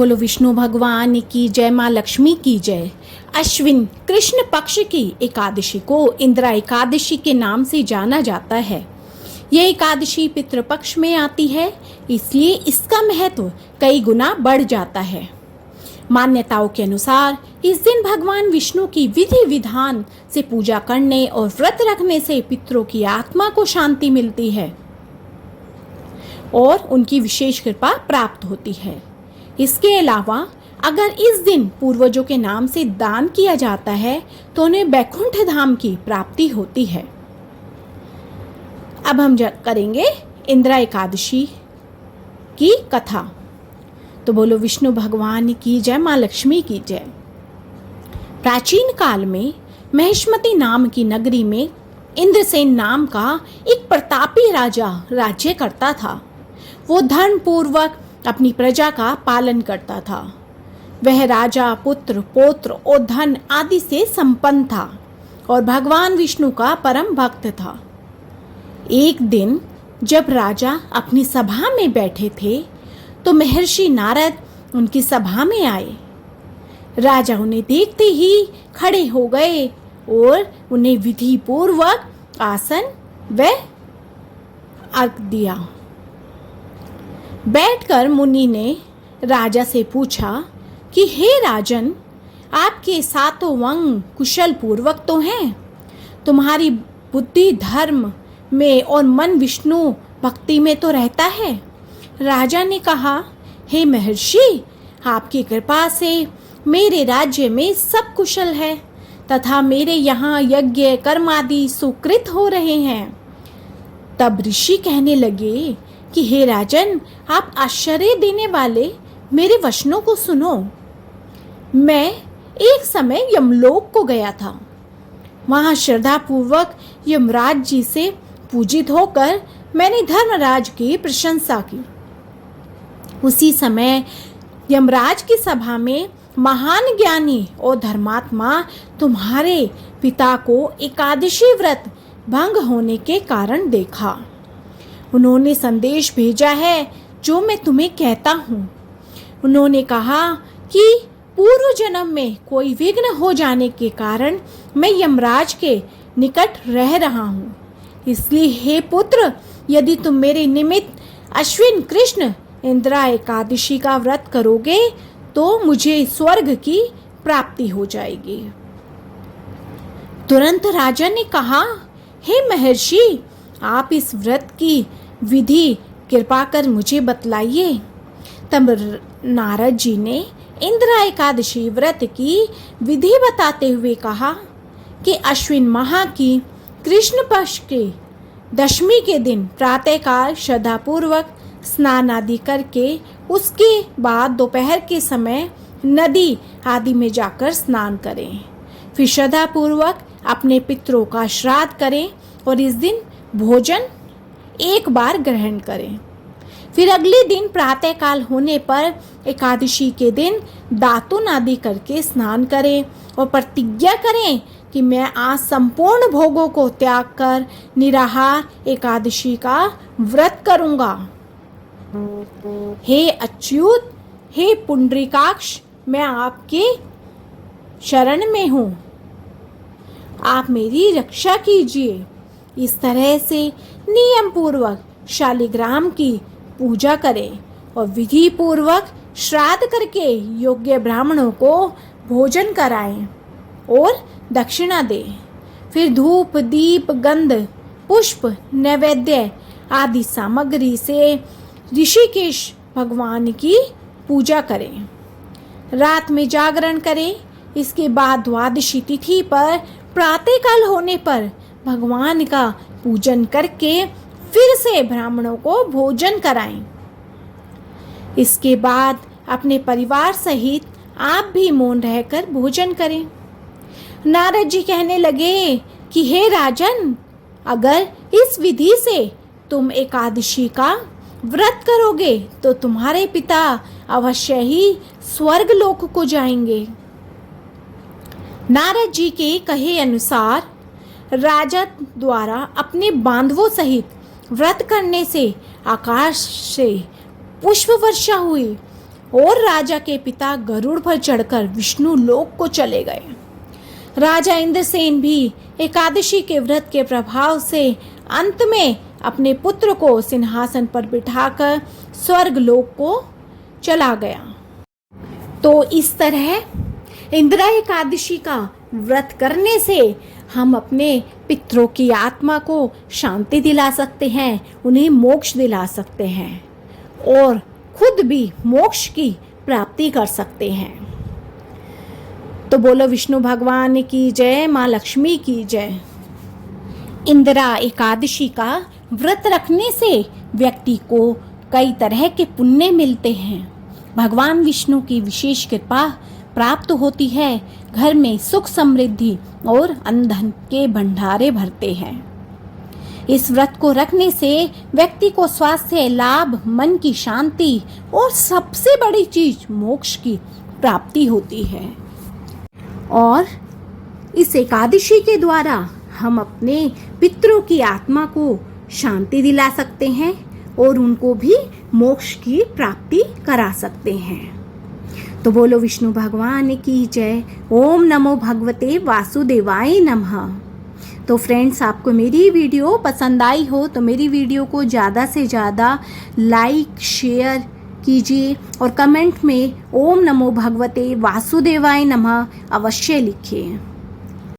बोलो विष्णु भगवान की जय, माँ लक्ष्मी की जय। अश्विन कृष्ण पक्ष की एकादशी को इंदिरा एकादशी के नाम से जाना जाता है। यह एकादशी पितृपक्ष में आती है, इसलिए इसका महत्व कई गुना बढ़ जाता है। मान्यताओं के अनुसार इस दिन भगवान विष्णु की विधि विधान से पूजा करने और व्रत रखने से पितरों की आत्मा को शांति मिलती है और उनकी विशेष कृपा प्राप्त होती है। इसके अलावा अगर इस दिन पूर्वजों के नाम से दान किया जाता है तो उन्हें बैकुंठ धाम की प्राप्ति होती है। अब हम करेंगे इंदिरा एकादशी की कथा। तो बोलो विष्णु भगवान की जय, माँ लक्ष्मी की जय। प्राचीन काल में महिष्मती नाम की नगरी में इंद्रसेन नाम का एक प्रतापी राजा राज्य करता था। वो धर्म पूर्वक अपनी प्रजा का पालन करता था। वह राजा पुत्र पौत्र और धन आदि से संपन्न था और भगवान विष्णु का परम भक्त था। एक दिन जब राजा अपनी सभा में बैठे थे तो महर्षि नारद उनकी सभा में आए। राजा उन्हें देखते ही खड़े हो गए और उन्हें विधि पूर्वक आसन व अर्घ्य दिया। बैठकर मुनि ने राजा से पूछा कि हे राजन, आपके सातों अंग कुशल पूर्वक तो हैं? तुम्हारी बुद्धि धर्म में और मन विष्णु भक्ति में तो रहता है। राजा ने कहा, हे महर्षि, आपकी कृपा से मेरे राज्य में सब कुशल है तथा मेरे यहाँ यज्ञ कर्म आदि सुकृत हो रहे हैं। तब ऋषि कहने लगे कि हे राजन, आप आश्चर्य देने वाले मेरे वचनों को सुनो। मैं एक समय यमलोक को गया था। वहाँ श्रद्धापूर्वक यमराज जी से पूजित होकर मैंने धर्मराज की प्रशंसा की। उसी समय यमराज की सभा में महान ज्ञानी और धर्मात्मा तुम्हारे पिता को एकादशी व्रत भंग होने के कारण देखा। उन्होंने संदेश भेजा है जो मैं तुम्हें कहता हूँ। उन्होंने कहा कि पूर्व जन्म में कोई विघ्न हो जाने के कारण मैं यमराज के निकट रह रहा हूँ। इसलिए हे पुत्र, यदि तुम मेरे निमित्त अश्विन कृष्ण इंदिरा एकादशी का व्रत करोगे तो मुझे स्वर्ग की प्राप्ति हो जाएगी। तुरंत राजा ने कहा, हे महर्षि, आप इस व्रत की विधि कृपा कर मुझे बतलाइए। तब नारद जी ने इंदिरा एकादशी व्रत की विधि बताते हुए कहा कि अश्विन माह की कृष्ण पक्ष के दशमी के दिन प्रातःकाल श्रद्धापूर्वक स्नान आदि करके उसके बाद दोपहर के समय नदी आदि में जाकर स्नान करें। फिर श्रद्धापूर्वक अपने पितरों का श्राद्ध करें और इस दिन भोजन एक बार ग्रहण करें। फिर अगले दिन प्रातःकाल होने पर एकादशी के दिन दातुन आदि करके स्नान करें और प्रतिज्ञा करें कि मैं आज संपूर्ण भोगों को त्याग कर निराहार एकादशी का व्रत करूंगा। हे अच्युत, हे पुंडरीकाक्ष, मैं आपके शरण में हूँ, आप मेरी रक्षा कीजिए। इस तरह से नियम पूर्वक शालिग्राम की पूजा करें और विधि पूर्वक श्राद्ध करके योग्य ब्राह्मणों को भोजन कराएं और दक्षिणा दें। फिर धूप दीप गंध पुष्प नैवेद्य आदि सामग्री से ऋषिकेश भगवान की पूजा करें। रात में जागरण करें। इसके बाद द्वादशी तिथि पर प्रातःकाल होने पर भगवान का पूजन करके फिर से ब्राह्मणों को भोजन कराएं। इसके बाद अपने परिवार सहित आप भी मौन रहकर भोजन करें। नारद जी कहने लगे कि हे राजन, अगर इस विधि से तुम एकादशी का व्रत करोगे तो तुम्हारे पिता अवश्य ही स्वर्ग लोक को जाएंगे। नारद जी के कहे अनुसार राजा द्वारा अपने बांधवों सहित व्रत करने से आकाश से पुष्प वर्षा हुई। और राजा के पिता गरुड़ पर चढ़कर विष्णु लोक को चले गए। राजा इंद्रसेन भी एकादशी के व्रत के प्रभाव से अंत में अपने पुत्र को सिंहासन पर बिठाकर स्वर्ग लोक को चला गया। तो इस तरह इंदिरा एकादशी का व्रत करने से हम अपने पितरों की आत्मा को शांति दिला सकते हैं, उन्हें मोक्ष दिला सकते हैं और खुद भी मोक्ष की प्राप्ति कर सकते हैं। तो बोलो विष्णु भगवान की जय, माँ लक्ष्मी की जय। इंदिरा एकादशी का व्रत रखने से व्यक्ति को कई तरह के पुण्य मिलते हैं, भगवान विष्णु की विशेष कृपा प्राप्त होती है, घर में सुख समृद्धि और अन्न के भंडारे भरते हैं। इस व्रत को रखने से व्यक्ति को स्वास्थ्य लाभ, मन की शांति और सबसे बड़ी चीज मोक्ष की प्राप्ति होती है। और इस एकादशी के द्वारा हम अपने पितरों की आत्मा को शांति दिला सकते हैं और उनको भी मोक्ष की प्राप्ति करा सकते हैं। तो बोलो विष्णु भगवान की जय। ओम नमो भगवते वासुदेवाय नमः। तो फ्रेंड्स, आपको मेरी वीडियो पसंद आई हो तो मेरी वीडियो को ज़्यादा से ज़्यादा लाइक शेयर कीजिए और कमेंट में ओम नमो भगवते वासुदेवाय नमः अवश्य लिखिए।